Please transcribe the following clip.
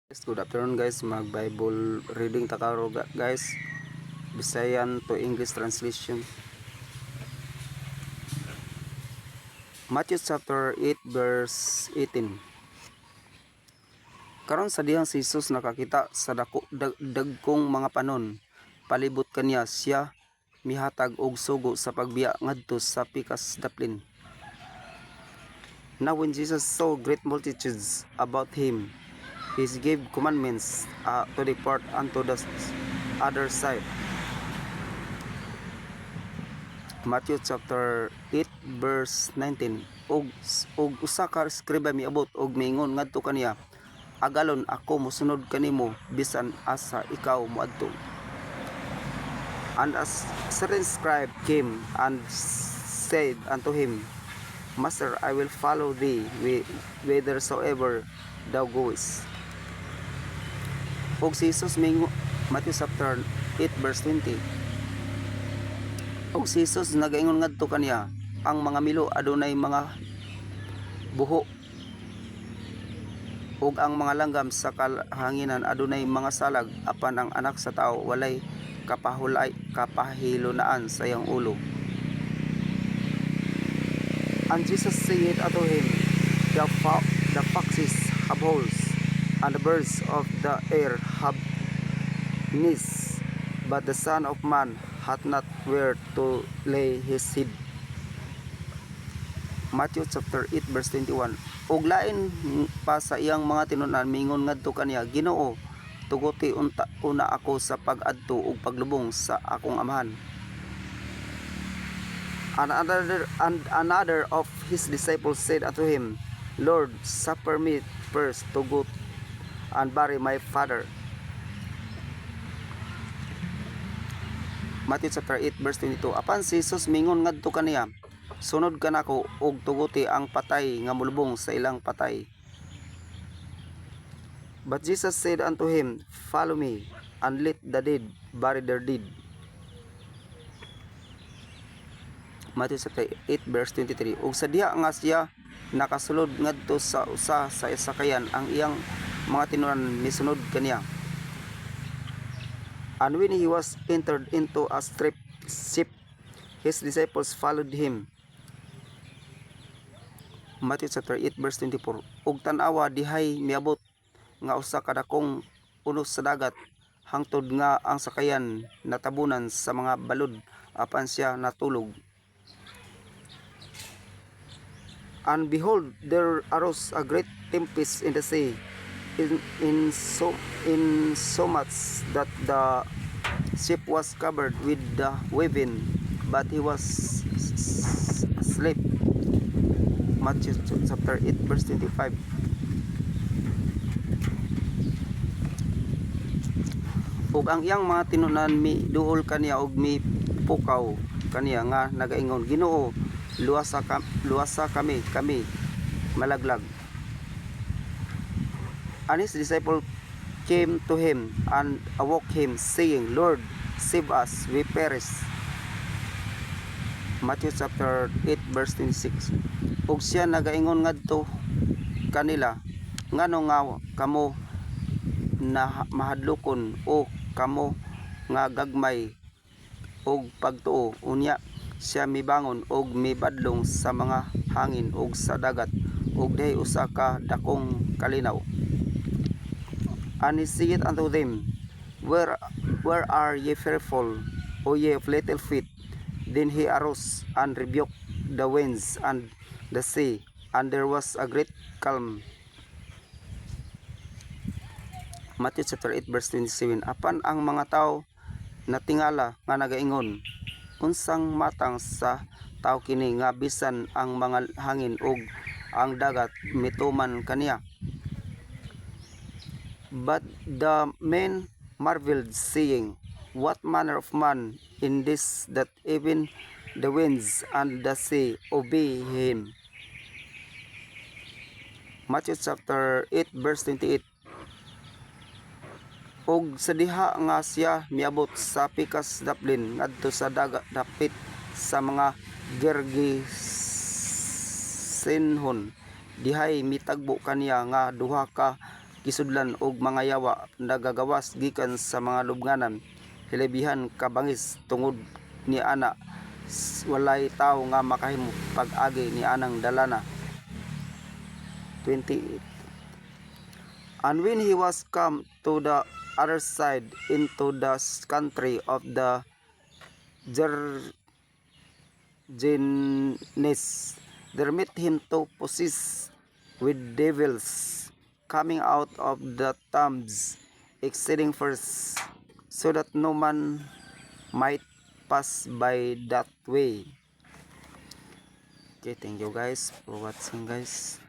Yes, good afternoon guys. Mag Bible reading takaro guys. Bisayan to English translation. Matthew chapter 8 verse 18. Karon sa dihang si Jesus nakakita sa dagkong mga panon. Palibot kaniya siya mihatag og sugo sa pagbiya ngadto sa pikas daplin. Now when Jesus saw great multitudes about him, he gave commandments to depart unto the other side. Matthew chapter 8 verse 19. Og usa ka skriba miabot og miingon ngadto kaniya, agalon ako mosunod kanimo bisan asa ikaw moadto. And a certain scribe came and said unto him, Master, I will follow thee whithersoever thou goest. Og si Jesus mingo, Matthew chapter 8 verse 20. Og si Jesus nagaingon ngadto kaniya, ang mga milo adunay mga buho, ug ang mga langgam sa kahanginan adunay mga salag, apan ang anak sa tao walay kapahilunaan sa iyang ulo. And Jesus said unto him, the foxes have holes, and the birds of the air have nests, but the Son of Man hath not where to lay his head. Matthew chapter 8 verse 21. Og lain pa sa iyang mga tinunan mingon ngadto kaniya, Ginoo, tuguti una ako sa pag-adto ug paglubong sa akong amahan. And another of his disciples said unto him, Lord, suffer me first to go and bury my father. Matthew chapter 8 verse 22. Apan si Jesus mingon ngadto kaniya, sunod ka nako og tuguti ang patay nga mulubong sa ilang patay. But Jesus said unto him, Follow me, and let the dead bury their dead. Matthew chapter 8 verse 23. Ug sa diha nga siya nakasulod ngadto sa usa sa sakayan, ang iyang mga tinunan misunod kaniya. And when he was entered into a ship, his disciples followed him. Matthew chapter 8 verse 24. Ug tan-awa dihay miabot nga usa ka dakong unos sa dagat, hangtod nga ang sakayan natabunan sa mga balod, apan siya natulog. And behold, there arose a great tempest in the sea, in so much that the ship was covered with the waving, but he was asleep. Matthew chapter 8 verse 25. Ug ang iyang mga tinunan miduol kaniya og mipukaw kaniya nga nagaingon, Ginoo, luwasa kami malaglag. And his disciple came to him and awoke him, saying, Lord, save us, we perish. Matthew chapter 8 verse 26. Ug siya nagaingon ngadto kanila, ngano nga kamo na mahadlokon o kamo nga gagmay og pagtuo? Unya siya mibangon og mibadlong sa mga hangin ug sa dagat, ug dihay usa ka dakong kalinaw. And he said unto them, Where are ye fearful, O ye of little faith? Then he arose and rebuked the winds and the sea, and there was a great calm. Matthew chapter 8 verse 27. Apan ang mga tao natingala nga nagaingon, unsang matang sa tao kini nga bisan ang mga hangin ug ang dagat mituman kaniya. But the men marveled, saying, What manner of man in this, that even the winds and the sea obey him? Matthew chapter 8 verse 28. Og sa diha nga siya miabot sa pikas daplin ngadto sa dagat dapit sa mga Gergesenhon, dihay mitagbo kaniya nga duha ka kisudlan og mga yawa nagagawas gikan sa mga lubnganan hilabihan kabangis tungod ni ana walay tawo nga makahimo pag-agi ni anang dalana. 28. And when he was come to the other side into the country of the Gergenes, there met him two possessed with devils coming out of the tombs, exceeding first, so that no man might pass by that way. Okay, thank you guys for watching guys.